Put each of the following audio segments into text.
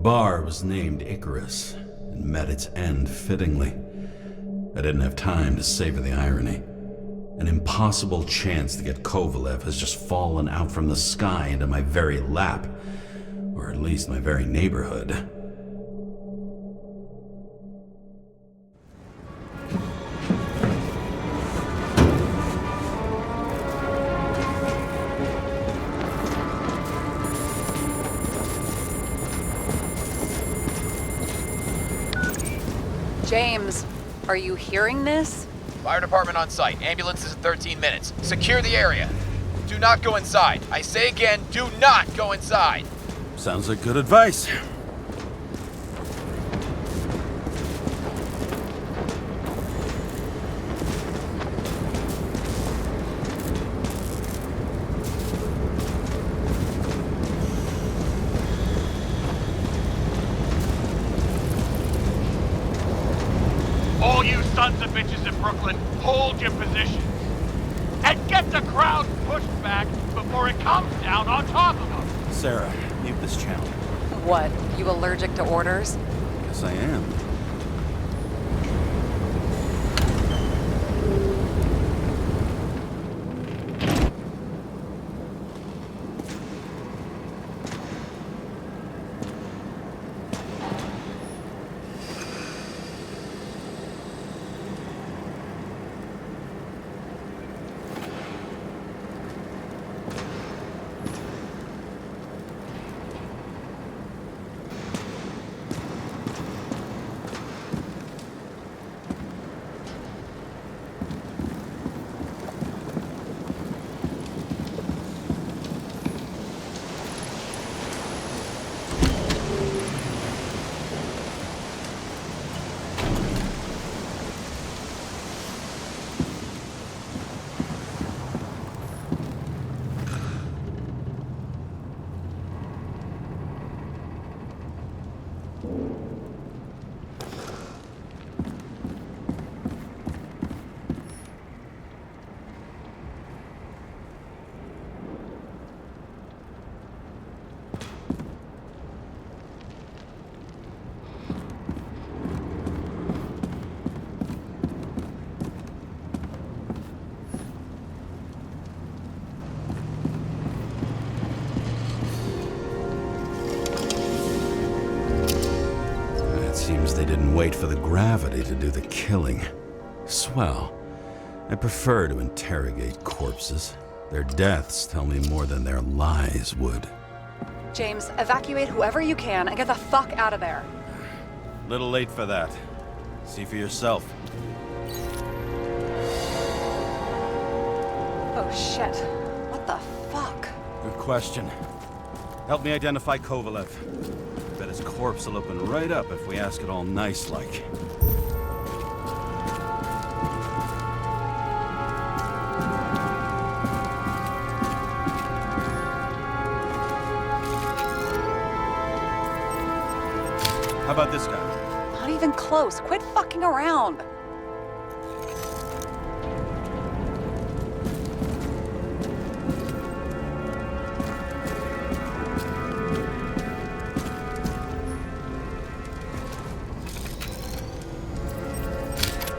bar was named Icarus, and met its end fittingly. I didn't have time to savor the irony. An impossible chance to get Kovalev has just fallen out from the sky into my very lap, or at least my very neighborhood. James, are you hearing this? Fire department on site. Ambulances in 13 minutes. Secure the area. Do not go inside. I say again, do not go inside. Sounds like good advice. All you sons of bitches in Brooklyn, hold your positions. And get the crowd pushed back before it comes down on top of them. Sarah, mute this channel. What, you allergic to orders? Yes, I am. Seems they didn't wait for the gravity to do the killing. Swell. I prefer to interrogate corpses. Their deaths tell me more than their lies would. James, evacuate whoever you can and get the fuck out of there. Little late for that. See for yourself. Oh shit. What the fuck? Good question. Help me identify Kovalev. Bet his corpse will open right up if we ask it all nice-like. How about this guy? Not even close. Quit fucking around.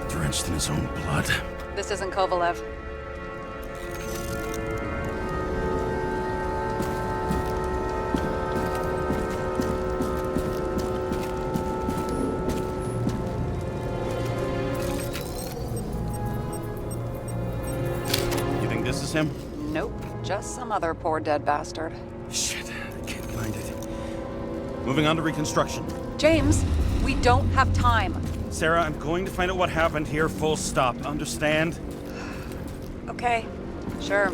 Drenched in his own blood. This isn't Kovalev. You think this is him? Nope. Just some other poor dead bastard. Shit, I can't find it. Moving on to reconstruction. James, we don't have time. Sarah, I'm going to find out what happened here, full stop. Understand? Okay, sure.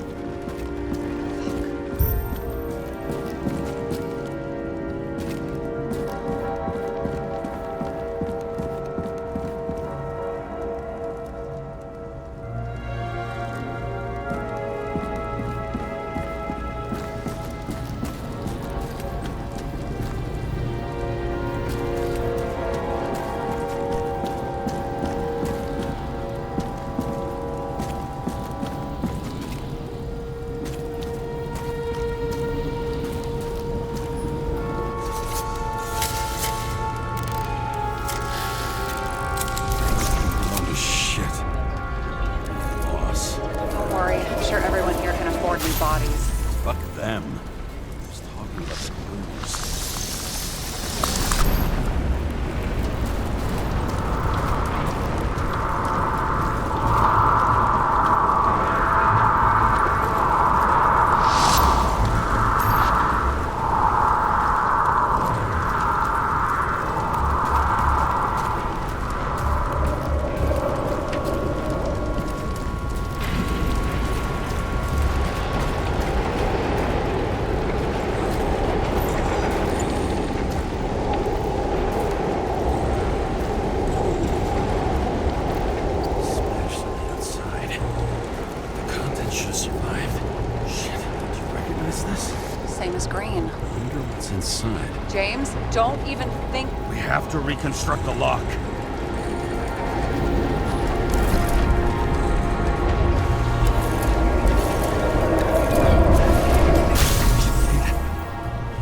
talking about the booze. Inside. James, don't even think. We have to reconstruct the lock.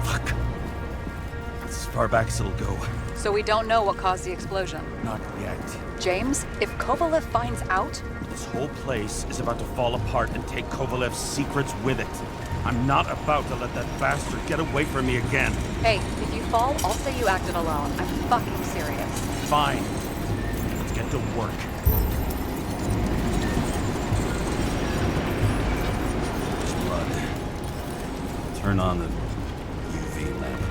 Fuck. That's as far back as it'll go. So we don't know what caused the explosion. Not yet. James, if Kovalev finds out... This whole place is about to fall apart and take Kovalev's secrets with it. I'm not about to let that bastard get away from me again. Hey, if you fall, I'll say you acted alone. I'm fucking serious. Fine. Let's get to work. There's blood. Turn on the UV lamp.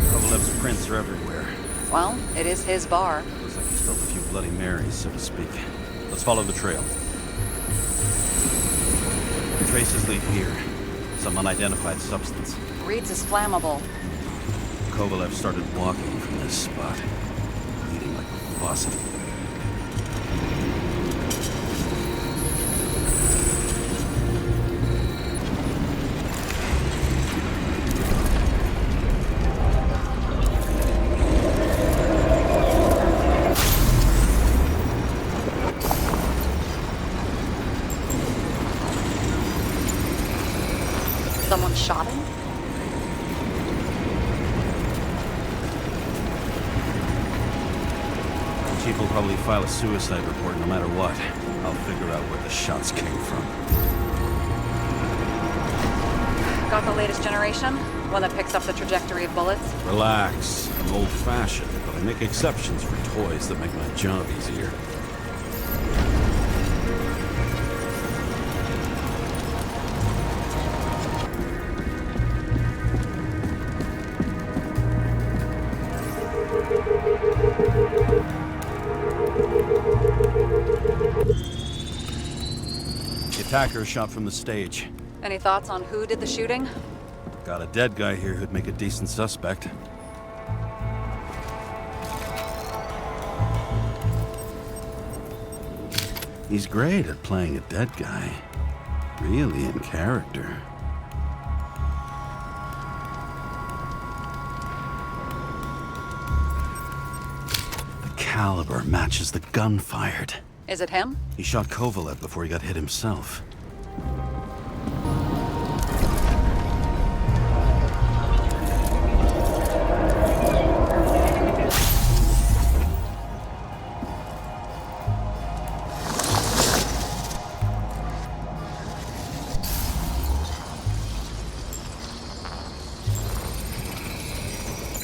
Kovalev's prints are everywhere. Well, it is his bar. Looks like he spilled a few Bloody Marys, so to speak. Let's follow the trail. Traces lead here. Some unidentified substance. Reeds is flammable. Kovalev started walking from this spot, bleeding like a faucet. Someone shot him? The chief will probably file a suicide report no matter what. I'll figure out where the shots came from. Got the latest generation? One that picks up the trajectory of bullets? Relax. I'm old-fashioned, but I make exceptions for toys that make my job easier. The attacker shot from the stage. Any thoughts on who did the shooting? Got a dead guy here who'd make a decent suspect. He's great at playing a dead guy. Really in character. The caliber matches the gun fired. Is it him? He shot Kovalev before he got hit himself.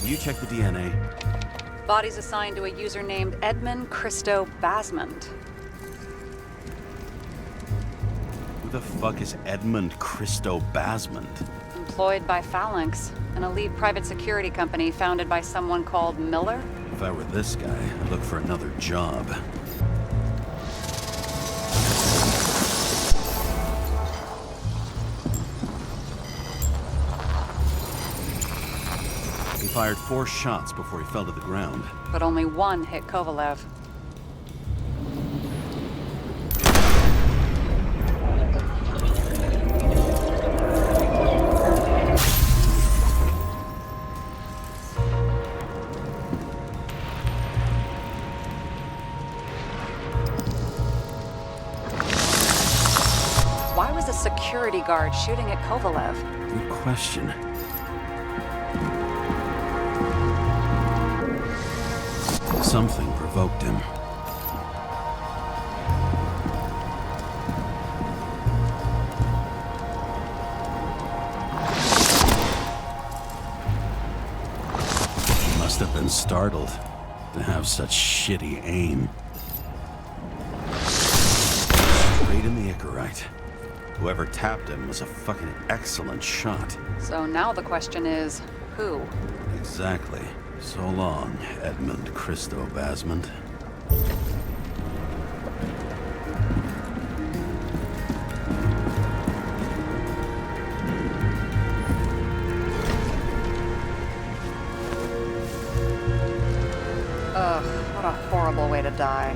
You check the DNA. Body's assigned to a user named Edmund Christo Basmond. Who the fuck is Edmund Christo Basmond? Employed by Phalanx, an elite private security company founded by someone called Miller. If I were this guy, I'd look for another job. He fired 4 shots before he fell to the ground. But only one hit Kovalev. Why was a security guard shooting at Kovalev? Good question. Something provoked him. startled to have such shitty aim. Straight in the Icarite. Whoever tapped him was a fucking excellent shot. So now the question is, who? Exactly. So long, Edmund Christo Basmond. Ugh, what a horrible way to die.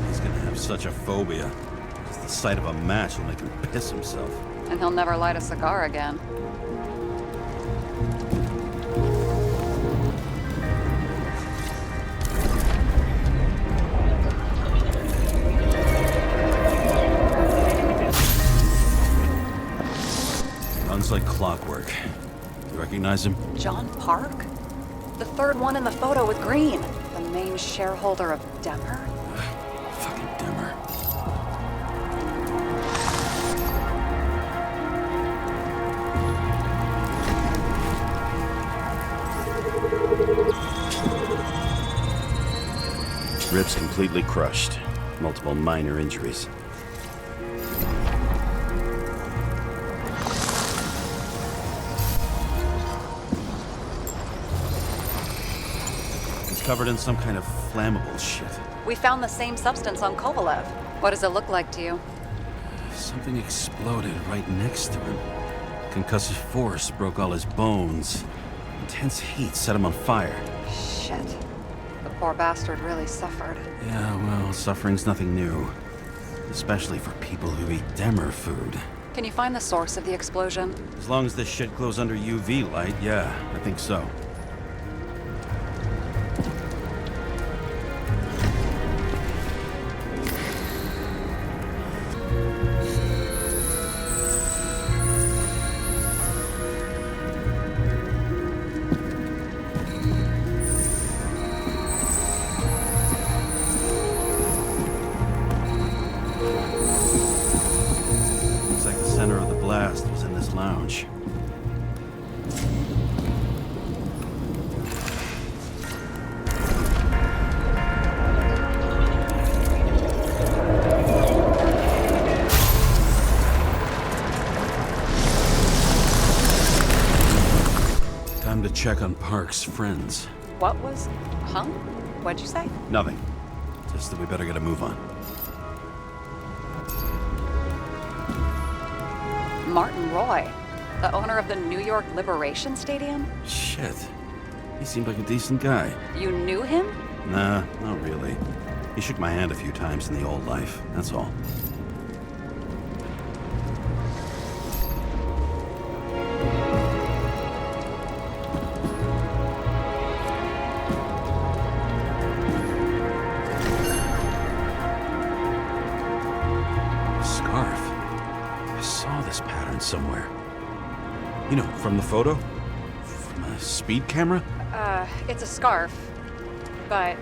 He's gonna have such a phobia. Just the sight of a match will make him piss himself. And he'll never light a cigar again. Runs like clockwork. You recognize him? John Park? The third one in the photo with Green. The main shareholder of Demmer? Fucking Demmer. Ribs completely crushed. Multiple minor injuries. He's covered in some kind of flammable shit. We found the same substance on Kovalev. What does it look like to you? Something exploded right next to him. Concussive force broke all his bones. Intense heat set him on fire. Shit. The poor bastard really suffered. Yeah, well, suffering's nothing new. Especially for people who eat Demmer food. Can you find the source of the explosion? As long as this shit glows under UV light, yeah, I think so. Looks like the center of the blast was in this lounge. Time to check on Park's friends. What was... Huh? What'd you say? Nothing. Just that we better get a move on. Martin Roy, the owner of the New York Liberation Stadium? Shit. He seemed like a decent guy. You knew him? Nah, not really. He shook my hand a few times in the old life, that's all. Scarf. I saw this pattern somewhere. You know, from the photo? From a speed camera? It's a scarf. But,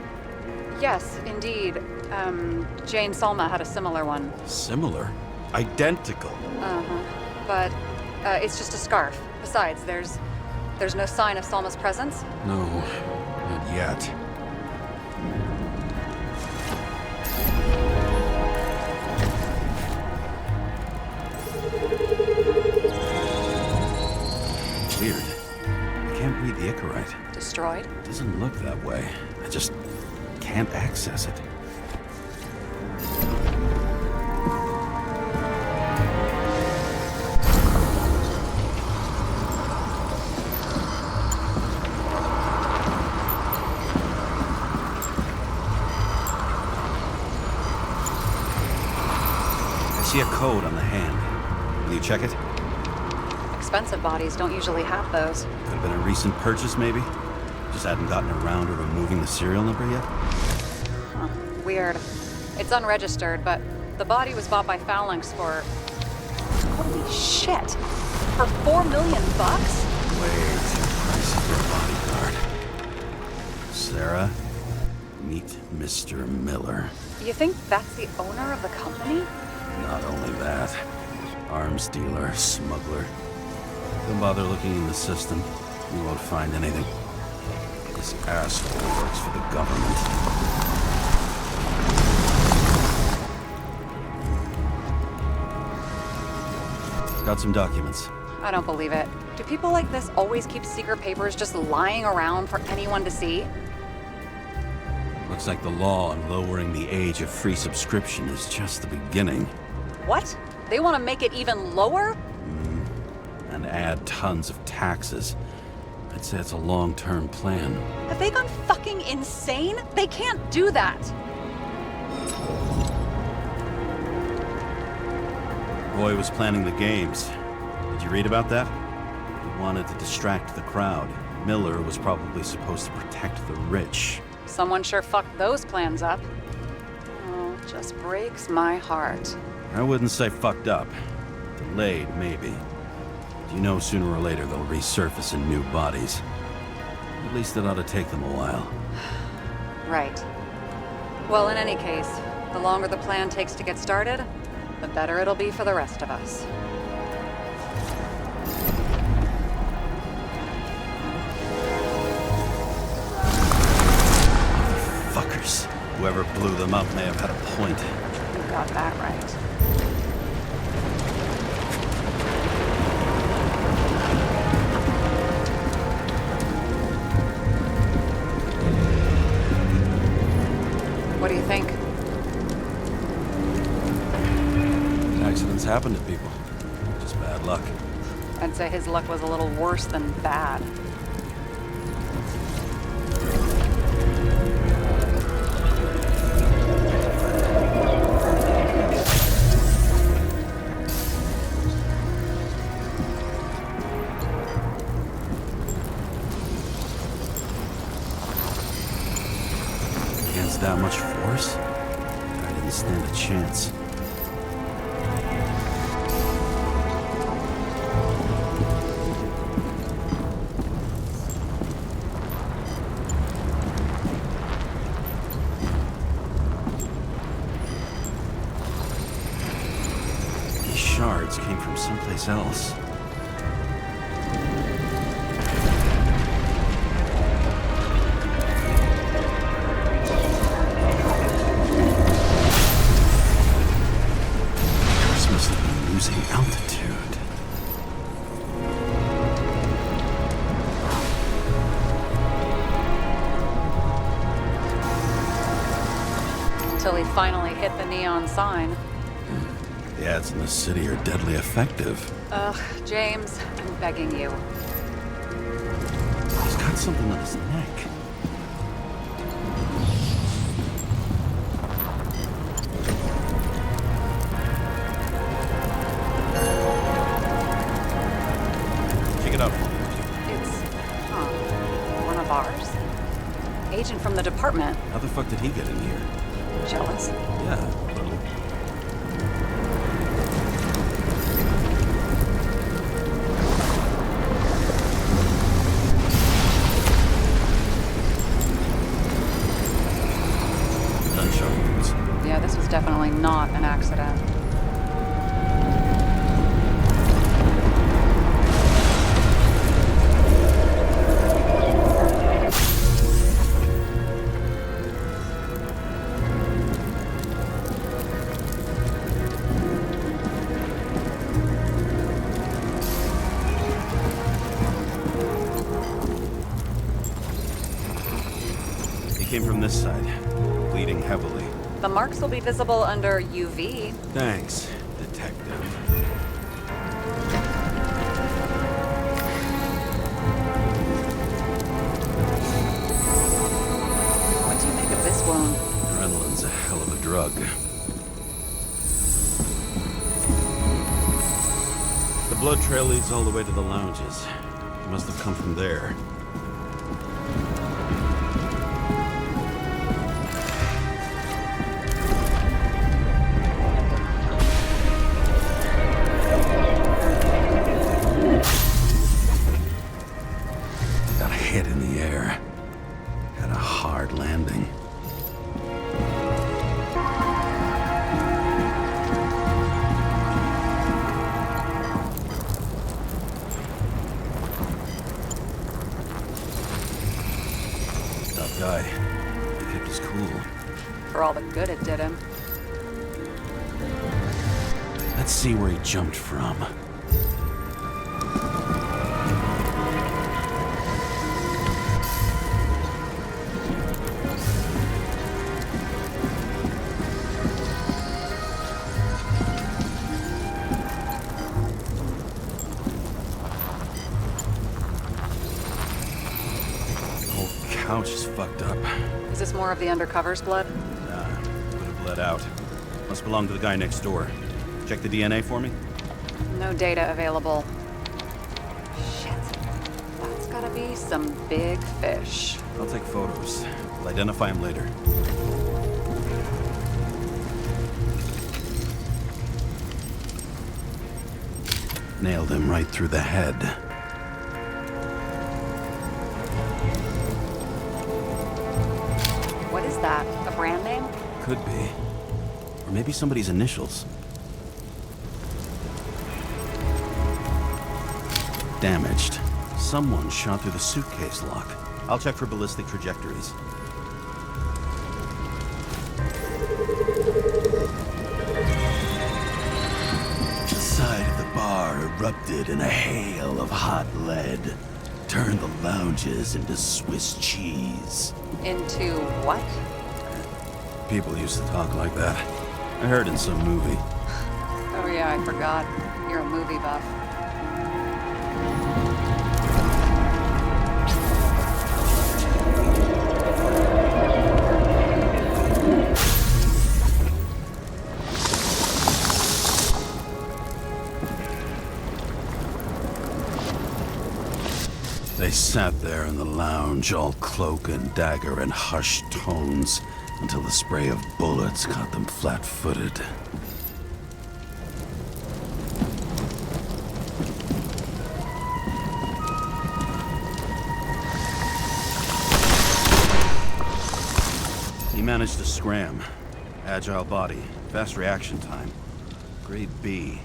yes, indeed. Jane Salma had a similar one. Similar? Identical. Uh-huh. But, it's just a scarf. Besides, there's no sign of Salma's presence. No, not yet. Weird. I can't read the Icarite. Destroyed? Doesn't look that way. I just can't access it. I see a code on the hand. Will you check it? Expensive bodies don't usually have those. Could have been a recent purchase, maybe? Just hadn't gotten around to removing the serial number yet? Huh. Weird. It's unregistered, but the body was bought by Phalanx for... Holy shit! For $4 million bucks? Way too pricey for a bodyguard. Sarah, meet Mr. Miller. You think that's the owner of the company? Not only that, arms dealer, smuggler. Don't bother looking in the system. You won't find anything. This asshole works for the government. Got some documents. I don't believe it. Do people like this always keep secret papers just lying around for anyone to see? Looks like the law on lowering the age of free subscription is just the beginning. What? They want to make it even lower? And add tons of taxes. I'd say it's a long-term plan. Have they gone fucking insane? They can't do that. Roy was planning the games. Did you read about that? He wanted to distract the crowd. Miller was probably supposed to protect the rich. Someone sure fucked those plans up. Oh, just breaks my heart. I wouldn't say fucked up. Delayed, maybe. You know sooner or later they'll resurface in new bodies. At least it ought to take them a while. Right. Well, in any case, the longer the plan takes to get started, the better it'll be for the rest of us. Fuckers. Whoever blew them up may have had a point. You got that right. What do you think? Accidents happen to people. Just bad luck. I'd say his luck was a little worse than bad. Against that much force? I didn't stand a chance. Shards came from someplace else. This must have been losing altitude. Until he finally hit the neon sign. The ads in the city are deadly effective. Ugh, James, I'm begging you. He's got something on his neck. Pick it up. It's, one of ours? Agent from the department. How the fuck did he get in here? Jealous? Yeah, a little. Yeah, this was definitely not an accident. He came from this side, bleeding heavily. The marks will be visible under UV. Thanks, detective. What do you make of this wound? Adrenaline's a hell of a drug. The blood trail leads all the way to the lounges. He must have come from there. Hit in the air. Had a hard landing. good it did him. Let's see where he jumped from. Couch is fucked up. Is this more of the undercover's blood? Nah, would have bled out. Must belong to the guy next door. Check the DNA for me? No data available. Shit. That's gotta be some big fish. I'll take photos. We'll identify him later. Nailed him right through the head. What is that? A brand name? Could be. Or maybe somebody's initials. Damaged. Someone shot through the suitcase lock. I'll check for ballistic trajectories. The side of the bar erupted in a hail of hot lead. Turned the lounges into Swiss cheese. Into what? People used to talk like that. I heard in some movie. Oh yeah, I forgot. You're a movie buff. They sat there in the lounge, all cloak and dagger and hushed tones, until the spray of bullets caught them flat-footed. He managed to scram. Agile body, fast reaction time. Grade B,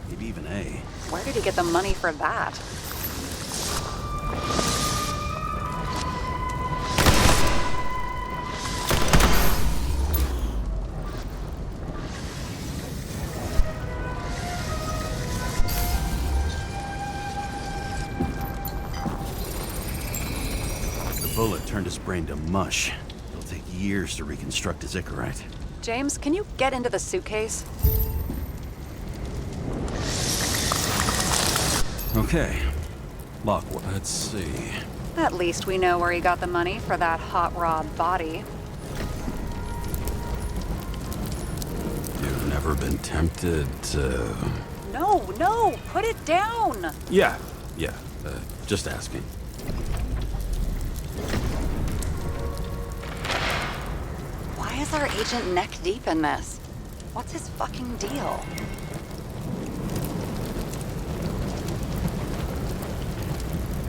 maybe even A. Where did he get the money for that? The bullet turned his brain to mush. It'll take years to reconstruct his Icarite. James, can you get into the suitcase? Okay. Lock. Let's see. At least we know where he got the money for that hot rod body. You've never been tempted to... No, put it down! Yeah. Just asking. Why is our agent neck deep in this? What's his fucking deal?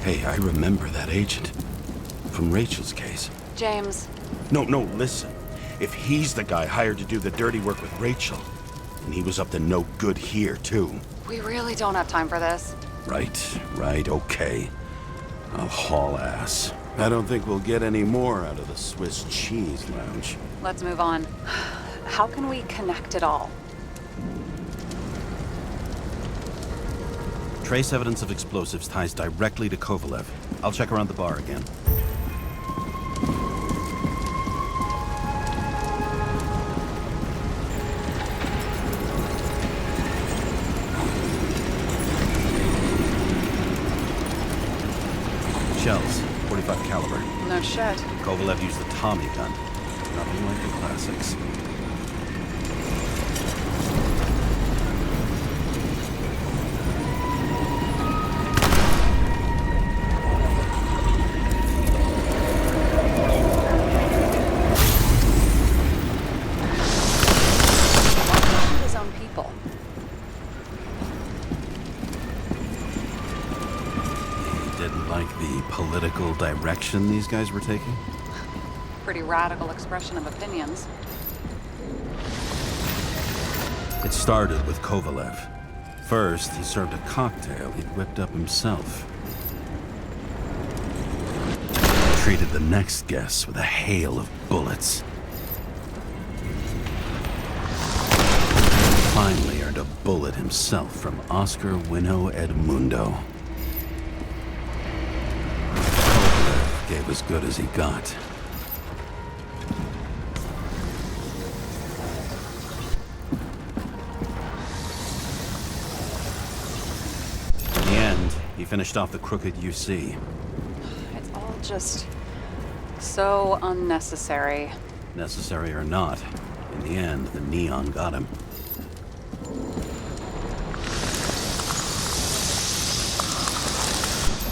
Hey, I remember that agent. From Rachel's case. James, No, listen. If he's the guy hired to do the dirty work with Rachel, and he was up to no good here, too. we really don't have time for this. Right, okay. I'll haul ass. I don't think we'll get any more out of the Swiss cheese lounge. Let's move on. How can we connect it all? Trace evidence of explosives ties directly to Kovalev. I'll check around the bar again. Shells, 45 caliber. No shit. Kovalev used the Tommy gun. Nothing like the classics. His own people. Didn't like the political direction these guys were taking? Pretty radical expression of opinions. It started with Kovalev. First, he served a cocktail he'd whipped up himself. Treated the next guests with a hail of bullets. bullet himself from Oscar Winnow Edmundo. Kovalev gave as good as he got. In the end, he finished off the crooked UC. It's all just so unnecessary. Necessary or not, in the end, the neon got him.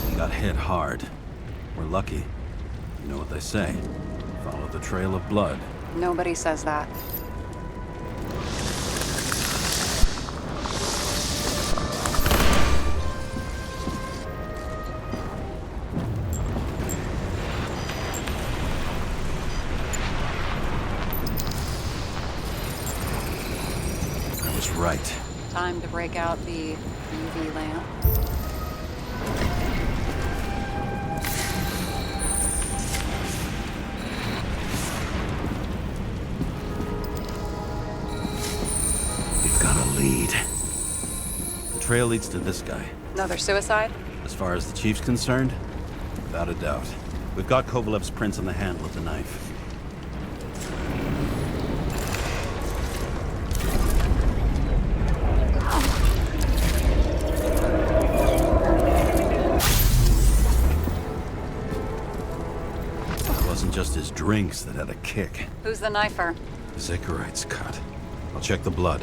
He got hit hard. We're lucky. You know what they say. Follow the trail of blood. Nobody says that. I was right. Time to break out the UV lamp. We've got a lead. The trail leads to this guy. Another suicide? As far as the chief's concerned, without a doubt. We've got Kovalev's prints on the handle of the knife. It wasn't just his drinks that had a kick. Who's the knifer? Zikarite's cut. I'll check the blood.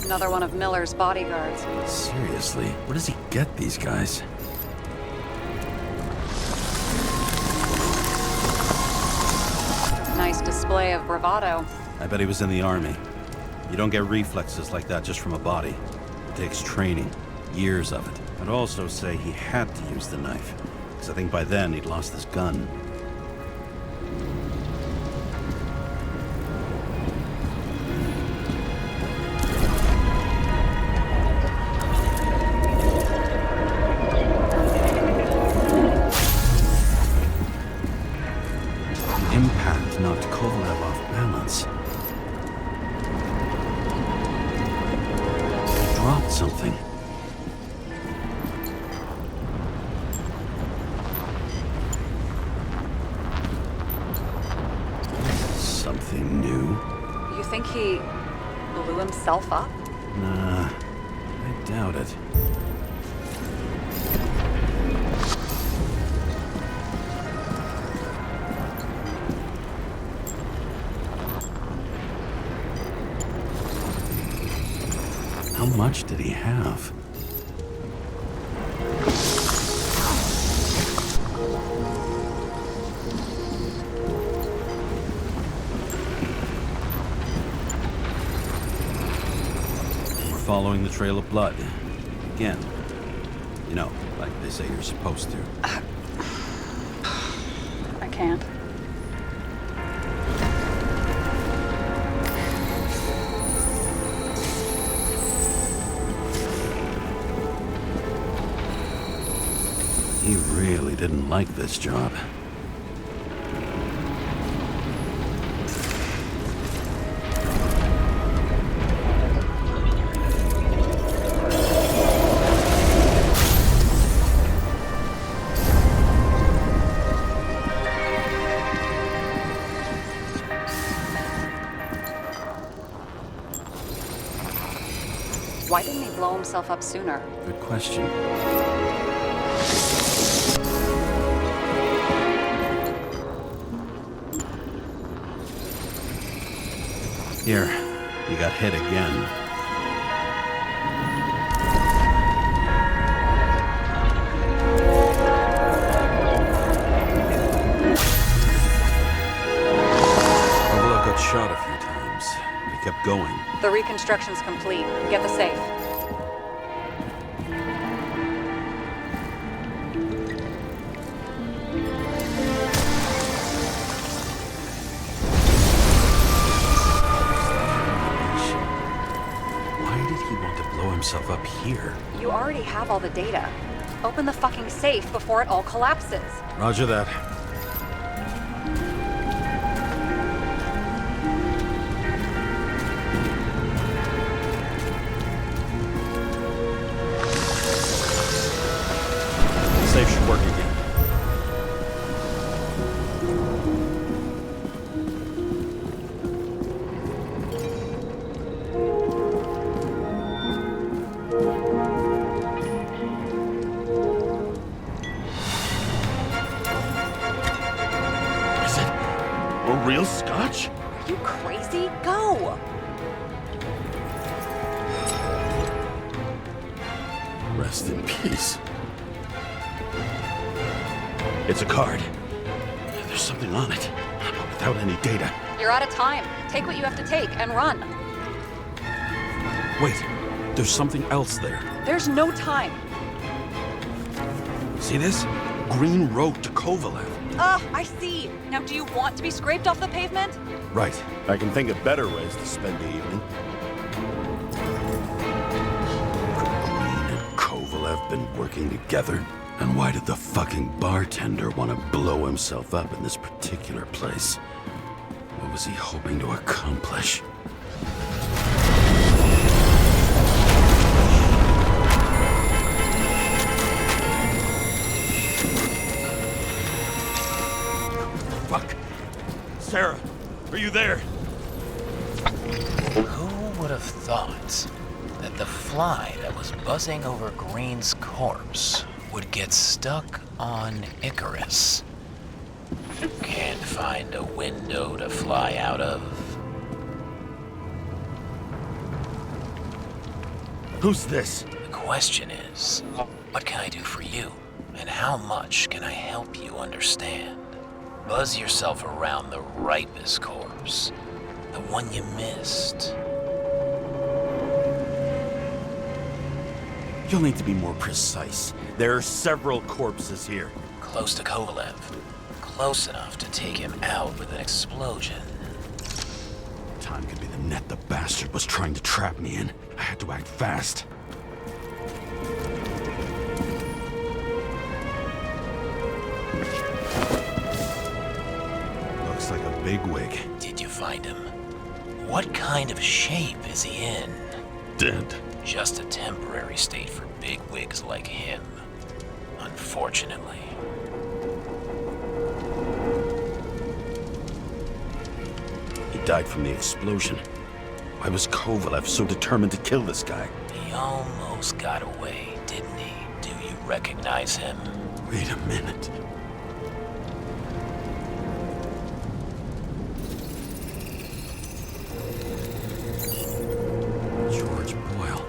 Another one of Miller's bodyguards. Seriously, where does he get these guys? Nice display of bravado. I bet he was in the army. You don't get reflexes like that just from a body. It takes training, years of it. I'd also say he had to use the knife, because I think by then he'd lost his gun. Impact knocked Kovalev off balance. He dropped something. Something new? You think he blew himself up? Nah, I doubt it. How much did he have? We're following the trail of blood. Again. You know, like they say you're supposed to. I can't. He really didn't like this job. Why didn't he blow himself up sooner? Good question. Here, you got hit again. Kovalev got shot a few times, but he kept going. The reconstruction's complete. Get the safe. himself up here? You already have all the data. Open the fucking safe before it all collapses. Roger that. Safe should work again. Is it a real scotch? Are you crazy? Go! Rest in peace. It's a card. There's something on it, but without any data. You're out of time. Take what you have to take and run. Wait, there's something else there. There's no time. See this? Green Road to Kovalev. I see. Now, do you want to be scraped off the pavement? Right. I can think of better ways to spend the evening. Green and Kovalev been working together? And why did the fucking bartender want to blow himself up in this particular place? What was he hoping to accomplish? Fuck! Sarah, are you there? Who would have thought that the fly that was buzzing over Green's corpse would get stuck on Icarus? Can't find a window to fly out of. Who's this? The question is, what can I do for you? And how much can I help you understand? Buzz yourself around the ripest corpse, the one you missed. You'll need to be more precise. There are several corpses here. Close to Kovalev. Close enough to take him out with an explosion. Time could be the net the bastard was trying to trap me in. I had to act fast. Looks like a bigwig. Did you find him? What kind of shape is he in? Dead. Just a temporary state for bigwigs like him, unfortunately. He died from the explosion. Why was Kovalev so determined to kill this guy? He almost got away, didn't he? Do you recognize him? Wait a minute. George Boyle,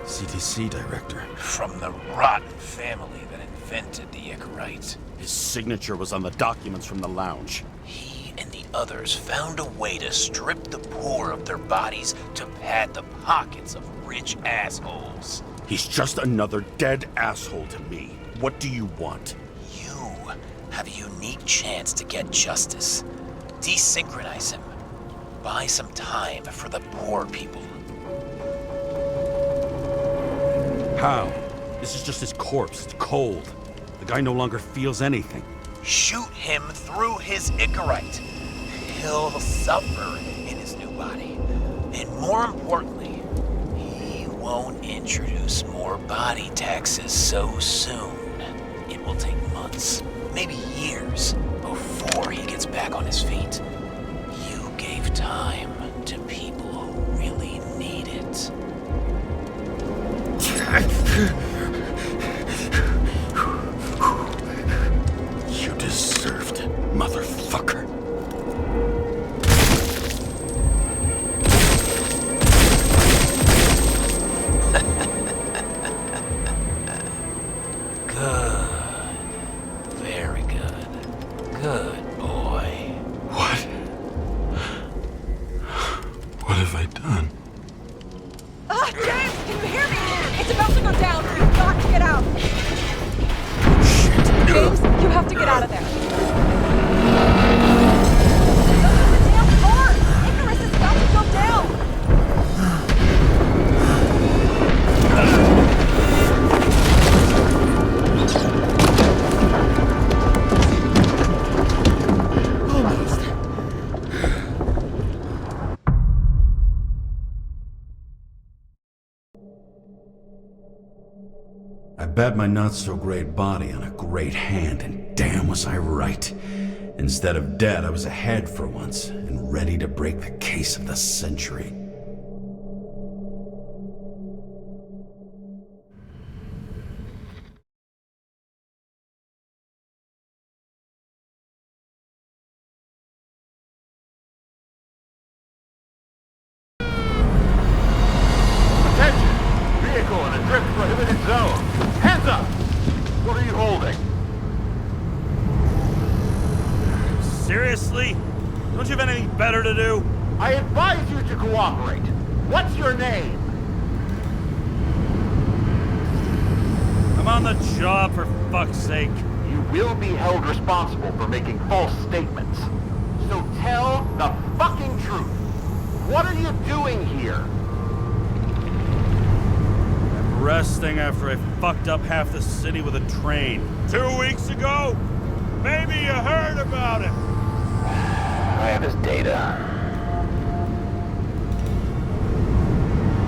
CDC director. From the rotten family that invented the Icarite. His signature was on the documents from the lounge. He and the others found a way to strip the poor of their bodies to pad the pockets of rich assholes. He's just another dead asshole to me. What do you want? You have a unique chance to get justice. Desynchronize him. Buy some time for the poor people. How? This is just his corpse. It's cold. The guy no longer feels anything. Shoot him through his Icarite. He'll suffer in his new body. And more importantly, he won't introduce more body taxes so soon. It will take months, maybe years, before he gets back on his feet. You gave time to people who really need it. You deserved it, motherfucker. Good. Very good. Good boy. What? What have I done? James, can you hear me? It's about to go down. You've got to get out. James, you have to get out of there. Open the damn door! Icarus is about to go down! I bet my not-so-great body on a great hand, and damn was I right. Instead of dead, I was ahead for once, and ready to break the case of the century. Attention! Vehicle in a drift prohibited zone. Hands up! What are you holding? Seriously? Don't you have anything better to do? I advise you to cooperate. What's your name? I'm on the job, for fuck's sake. You will be held responsible for making false statements. So tell the fucking truth. What are you doing here? I'm resting after I fucked up half the city with a train. 2 weeks ago? Maybe you heard about it. I have his data.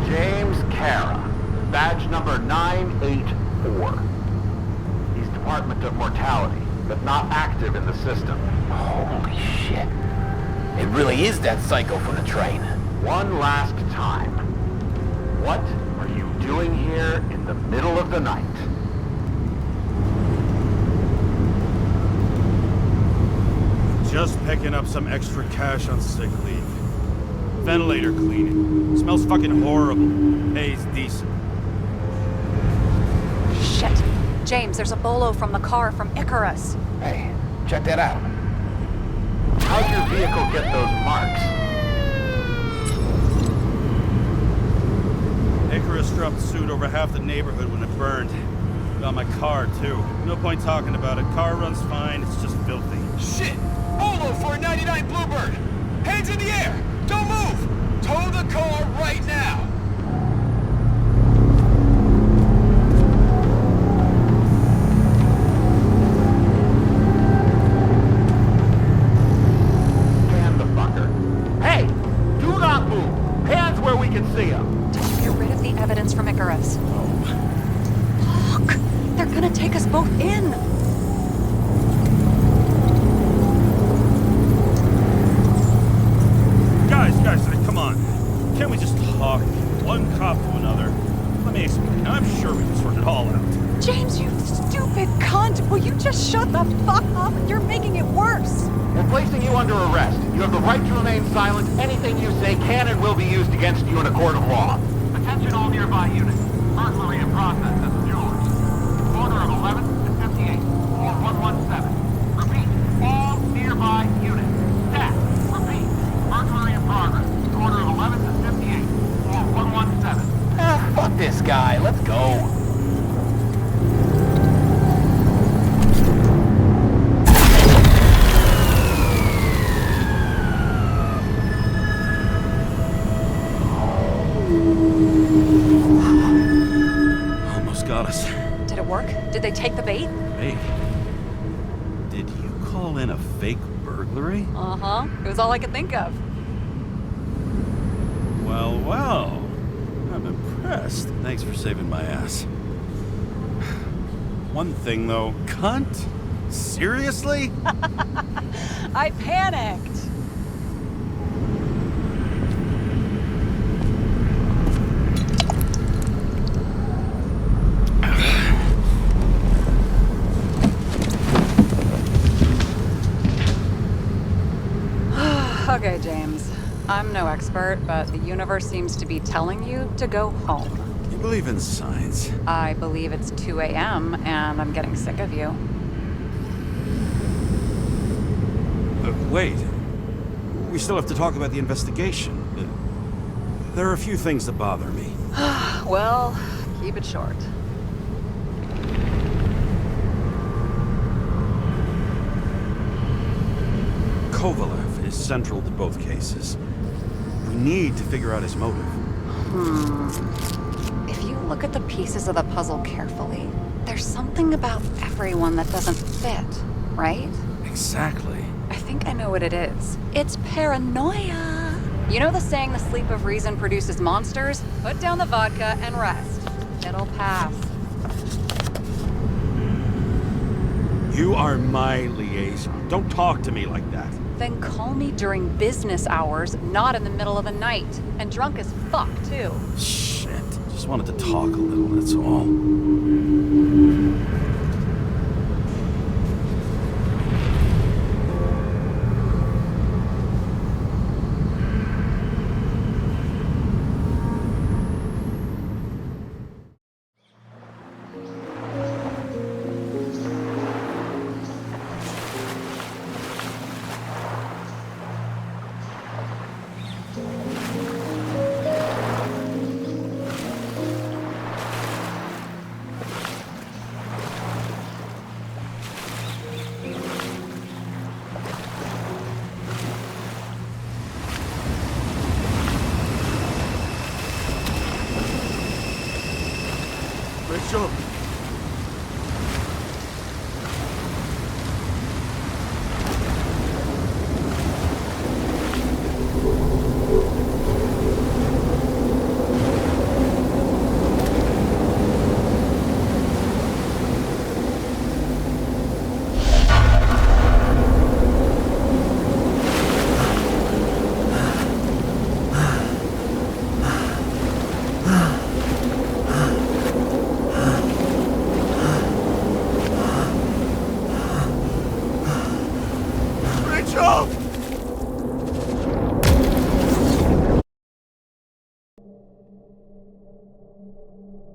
James Karra, badge number 984. He's Department of Mortality, but not active in the system. Holy shit. It really is that psycho from the train. One last time. What are you doing here in the middle of the night? Just picking up some extra cash on sick leave. Ventilator cleaning. Smells fucking horrible. Pays decent. Shit. James, there's a bolo from the car from Icarus. Hey, check that out. How'd your vehicle get those marks? Icarus dropped suit over half the neighborhood when it burned. Got my car, too. No point talking about it. Car runs fine, it's just filthy. Shit! Bolo for a 99 Bluebird! Hands in the air! Don't move! Tow the car right now! Scan the fucker. Hey! Do not move! Hands where we can see him! Did you get rid of the evidence from Icarus? Look! They're gonna take us both in! Guys, come on. Can't we just talk? One cop to another. Let me explain. I'm sure we can sort it all out. James, you stupid cunt! Will you just shut the fuck up? You're making it worse! We're placing you under arrest. You have the right to remain silent. Anything you say can and will be used against you in a court of law. Attention all nearby units. Burglary in process is yours. Order of 11 to 58, or 117. Repeat, all nearby units. Staff, repeat, burglary in progress. Order of 11 to 58, or 117. Ah, fuck this guy. Let's go. Almost got us. Did it work? Did they take the bait? Hey, did you call in a fake burglary? Uh-huh. It was all I could think of. Well. I'm impressed. Thanks for saving my ass. One thing, though. Cunt? Seriously? I panicked. Okay, James. I'm no expert, but the universe seems to be telling you to go home. You believe in science? I believe it's 2 a.m. and I'm getting sick of you. Wait. We still have to talk about the investigation. There are a few things that bother me. Well, keep it short. Kovalev is central to both cases. We need to figure out his motive. If you look at the pieces of the puzzle carefully, there's something about everyone that doesn't fit, right? Exactly. I think I know what it is. It's paranoia. You know the saying, the sleep of reason produces monsters? Put down the vodka and rest. It'll pass. You are my liaison. Don't talk to me like that. Then call me during business hours, not in the middle of the night. And drunk as fuck, too. Shit. Just wanted to talk a little, that's all. Rachel!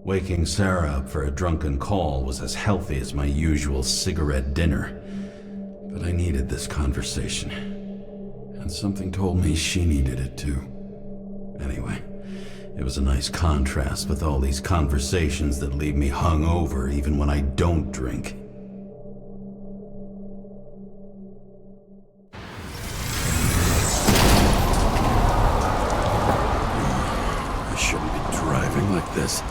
Waking Sara up for a drunken call was as healthy as my usual cigarette dinner. But I needed this conversation. And something told me she needed it too. Anyway, it was a nice contrast with all these conversations that leave me hungover even when I don't drink. I shouldn't be driving like this.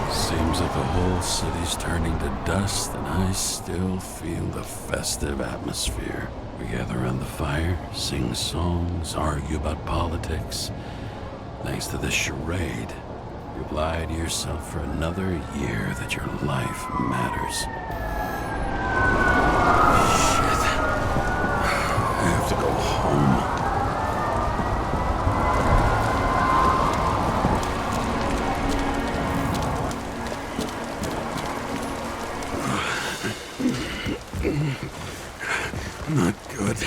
Seems like the whole city's turning to dust, and I still feel the festive atmosphere. We gather around the fire, sing songs, argue about politics. Thanks to this charade, you've lied to yourself for another year that your life matters. Shit. I have to go home. Not good.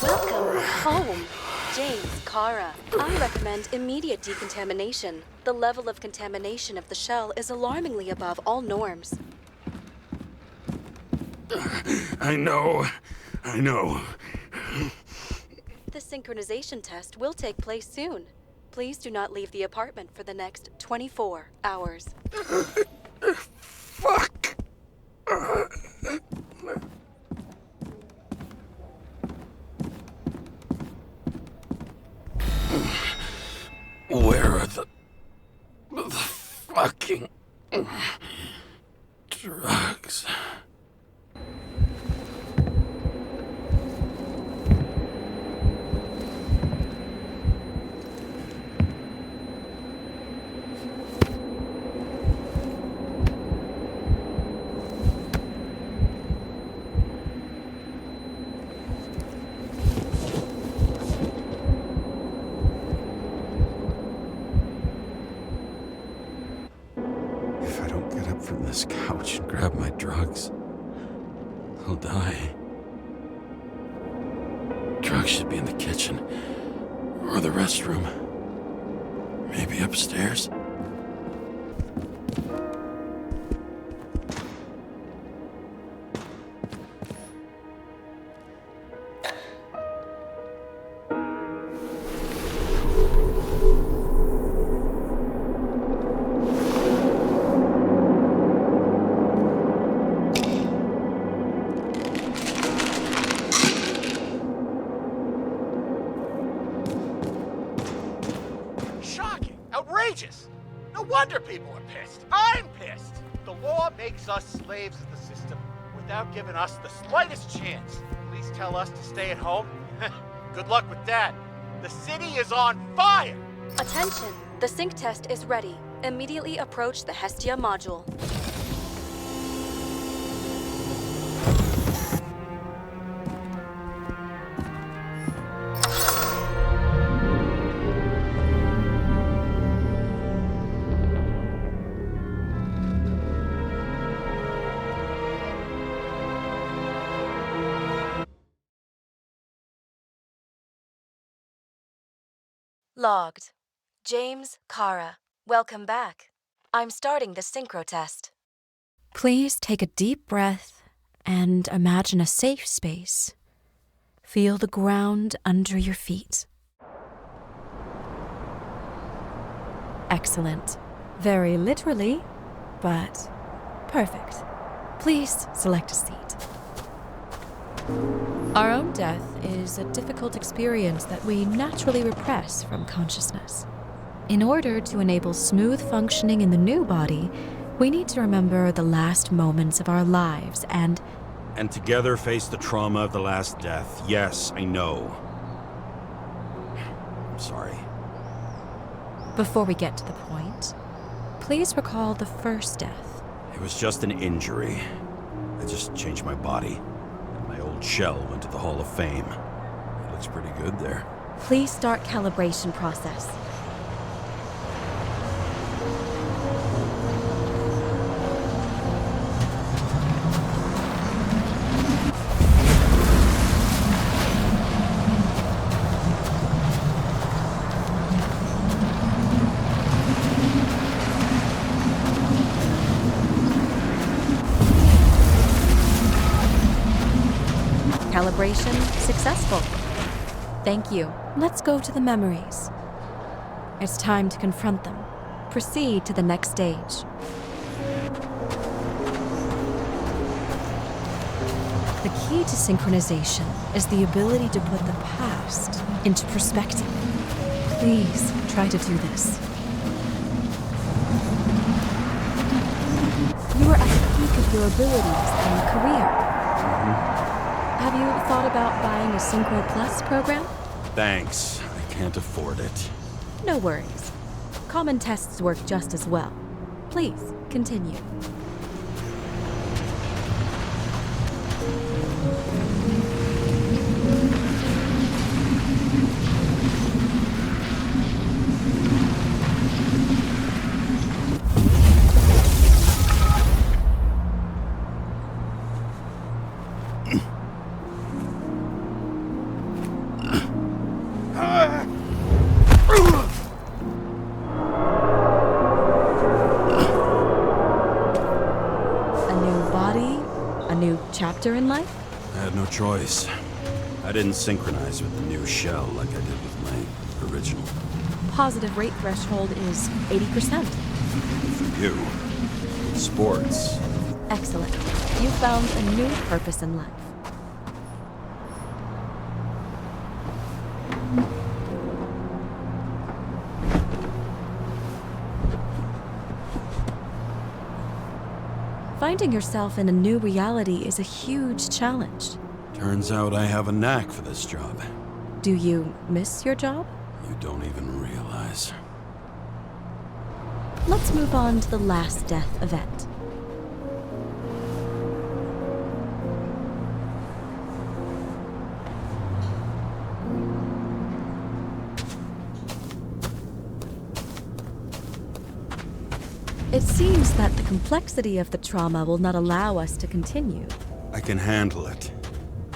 Welcome home, James Karra. I recommend immediate decontamination. The level of contamination of the shell is alarmingly above all norms. I know. The synchronization test will take place soon. Please do not leave the apartment for the next 24 hours. Fuck! Where are the fucking drugs? If I don't get up from this couch and grab my drugs, I'll die. Drugs should be in the kitchen, or the restroom. Maybe upstairs. wages. No wonder people are pissed. I'm pissed. The law makes us slaves of the system without giving us the slightest chance. Please tell us to stay at home. Good luck with that. The city is on fire! Attention! The sync test is ready. Immediately approach the Hestia module. Logged. James Karra. Welcome back. I'm starting the synchro test. Please take a deep breath and imagine a safe space. Feel the ground under your feet. Excellent. Very literally, but perfect. Please select a seat. Our own death is a difficult experience that we naturally repress from consciousness. In order to enable smooth functioning in the new body, we need to remember the last moments of our lives and together face the trauma of the last death. Yes, I know. I'm sorry. Before we get to the point, please recall the first death. It was just an injury. I just changed my body. My old shell went to the Hall of Fame. It looks pretty good there. Please start calibration process. Calibration successful. Thank you. Let's go to the memories. It's time to confront them. Proceed to the next stage. The key to synchronization is the ability to put the past into perspective. Please try to do this. You are at the peak of your abilities and career. Have you thought about buying a Synchro Plus program? Thanks. I can't afford it. No worries. Common tests work just as well. Please, continue. Chapter in life? I had no choice. I didn't synchronize with the new shell like I did with my original. Positive rate threshold is 80%. For you. Sports. Excellent. You found a new purpose in life. Finding yourself in a new reality is a huge challenge. Turns out I have a knack for this job. Do you miss your job? You don't even realize. Let's move on to the last death event. It seems that the complexity of the trauma will not allow us to continue. I can handle it.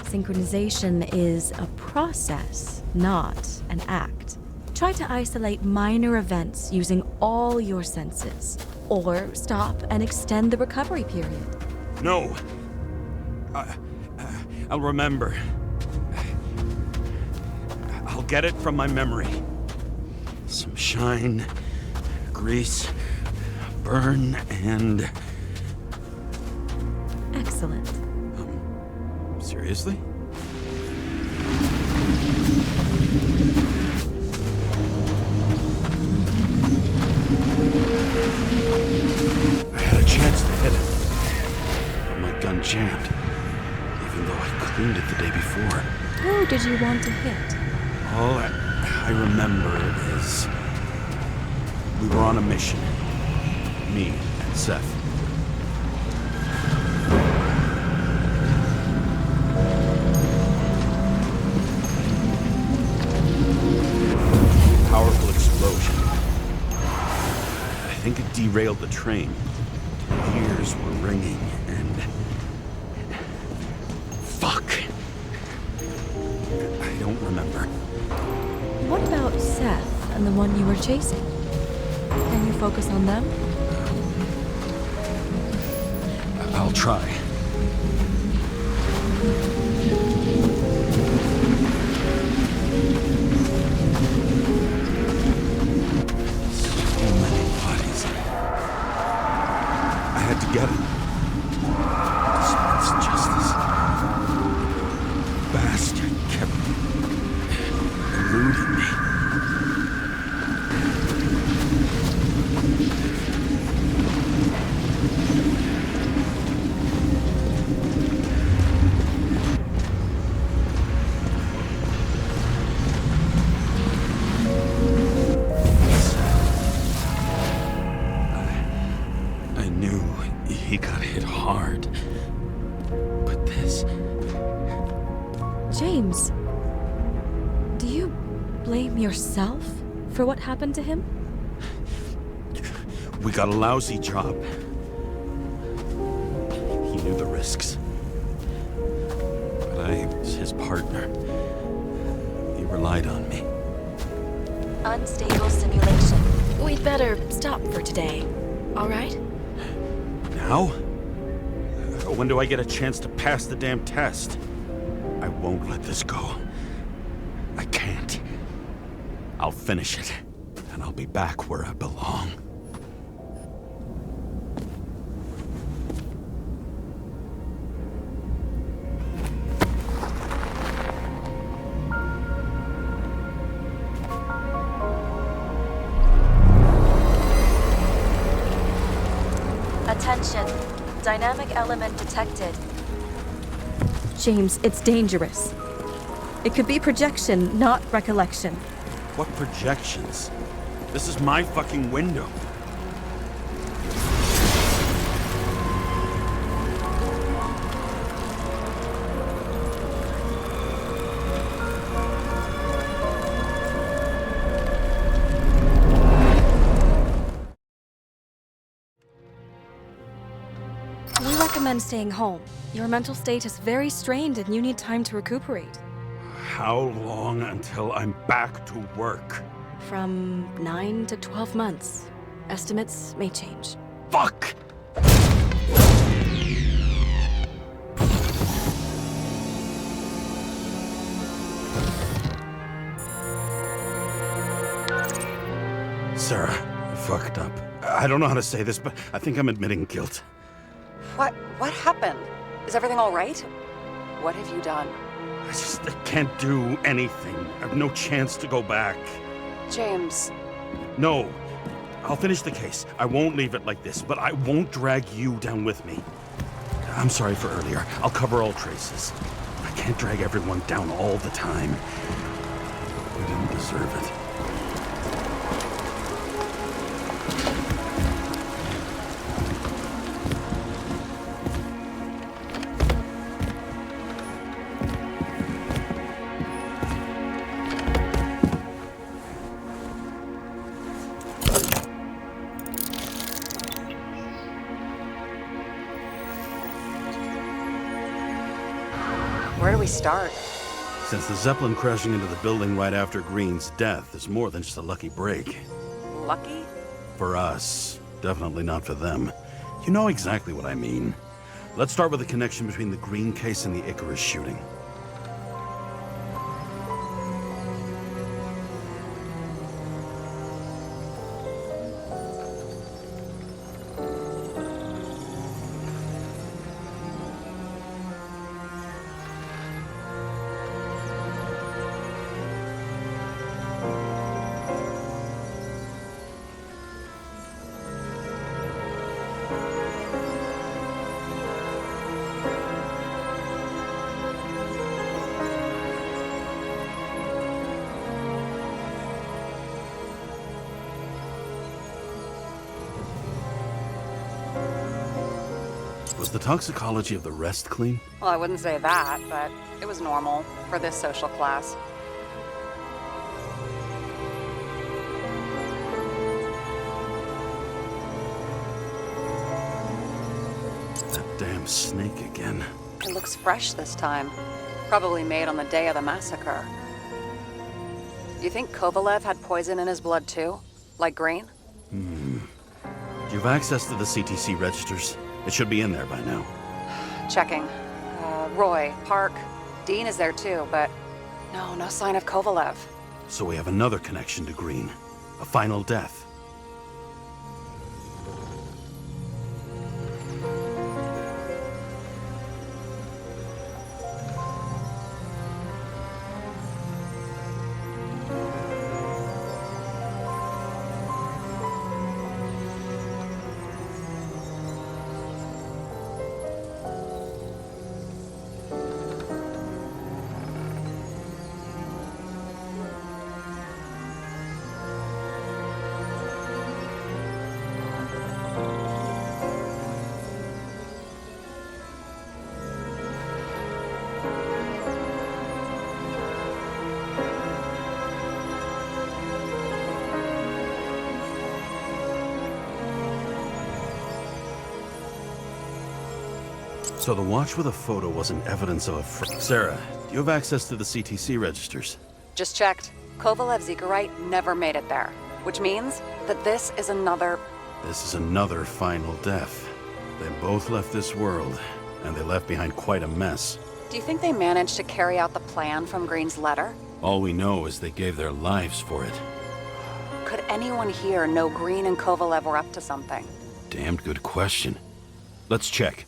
Synchronization is a process, not an act. Try to isolate minor events using all your senses, or stop and extend the recovery period. No. I'll remember. I'll get it from my memory. Some shine, grease, burn, and... Excellent. Seriously? I had a chance to hit it, but my gun jammed, even though I cleaned it the day before. Who did you want to hit? All I remember is we were on a mission. Me and Seth. Powerful explosion. I think it derailed the train. My ears were ringing and... Fuck. I don't remember. What about Seth and the one you were chasing? Can you focus on them? I'll try. So many bodies. I had to get him. Dispense justice. Bastard kept eluding me. I knew he got hit hard. But this... James, do you blame yourself for what happened to him? We got a lousy job. He knew the risks. But I was his partner. He relied on me. Unstable simulation. We'd better stop for today. All right? Now? When do I get a chance to pass the damn test? I won't let this go. I can't. I'll finish it, and I'll be back where I belong. Attention. Dynamic element detected. James, it's dangerous. It could be projection, not recollection. What projections? This is my fucking window. We recommend staying home. Your mental state is very strained and you need time to recuperate. How long until I'm back to work? From 9 to 12 months. Estimates may change. Fuck! Sarah, I fucked up. I don't know how to say this, but I think I'm admitting guilt. What happened? Is everything all right? What have you done? I can't do anything. I have no chance to go back. James. No. I'll finish the case. I won't leave it like this, but I won't drag you down with me. I'm sorry for earlier. I'll cover all traces. I can't drag everyone down all the time. You didn't deserve it. Where do we start? Since the Zeppelin crashing into the building right after Green's death is more than just a lucky break. Lucky? For us. Definitely not for them. You know exactly what I mean. Let's start with the connection between the Green case and the Icarus shooting. Was the toxicology of the rest clean? Well, I wouldn't say that, but it was normal for this social class. That damn snake again. It looks fresh this time. Probably made on the day of the massacre. You think Kovalev had poison in his blood too? Like Green? Do you have access to the CTC registers? It should be in there by now. Checking. Roy, Park, Dean is there too, but no sign of Kovalev. So we have another connection to Green. A final death. So the watch with a photo wasn't evidence of a Sarah, do you have access to the CTC registers? Just checked. Kovalev's Icarite never made it there, which means that this is another final death. They both left this world, and they left behind quite a mess. Do you think they managed to carry out the plan from Green's letter? All we know is they gave their lives for it. Could anyone here know Green and Kovalev were up to something? Damned good question. Let's check.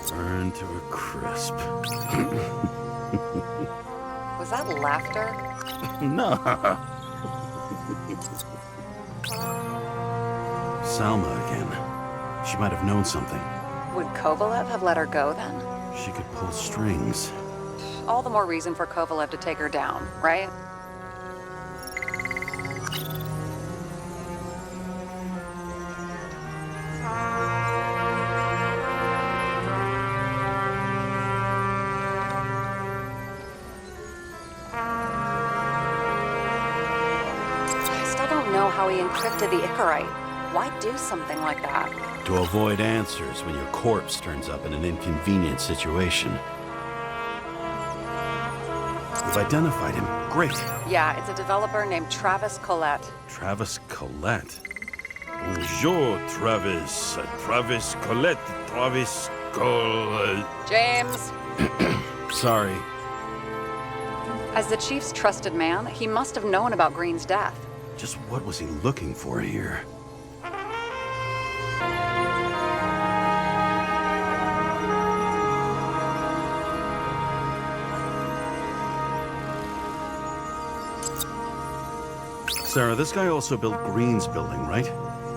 Burned to a crisp. Was that laughter? No. Salma again. She might have known something. Would Kovalev have let her go then? She could pull strings. All the more reason for Kovalev to take her down, right? How he encrypted the Icarite. Why do something like that? To avoid answers when your corpse turns up in an inconvenient situation. We've identified him. Great. Yeah, it's a developer named Travis Collette. Travis Collette? Bonjour, Travis. Travis Collette. Travis Collette. James! Sorry. As the chief's trusted man, he must have known about Green's death. Just what was he looking for here? Sarah, this guy also built Green's building, right?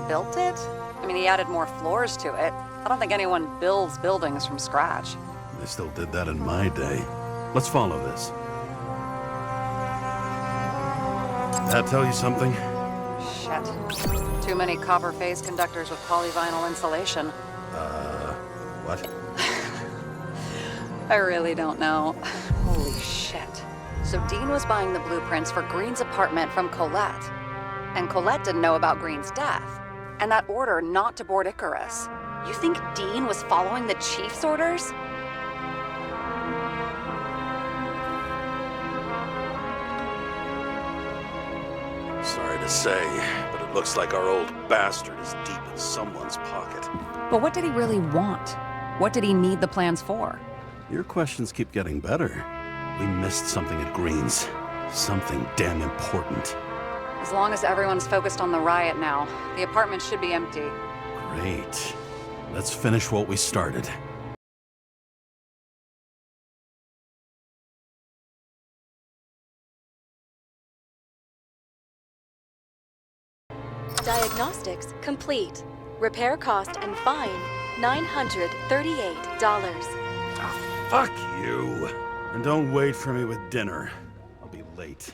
Built it? I mean, he added more floors to it. I don't think anyone builds buildings from scratch. They still did that in my day. Let's follow this. That tell you something? Shit. Too many copper phase conductors with polyvinyl insulation. What? I really don't know. Holy shit. So Dean was buying the blueprints for Green's apartment from Collette. And Collette didn't know about Green's death. And that order not to board Icarus. You think Dean was following the chief's orders? Sorry to say, but it looks like our old bastard is deep in someone's pocket. But what did he really want? What did he need the plans for? Your questions keep getting better. We missed something at Green's. Something damn important. As long as everyone's focused on the riot now, the apartment should be empty. Great. Let's finish what we started. Diagnostics complete. Repair cost and fine $938. Fuck you. And don't wait for me with dinner. I'll be late.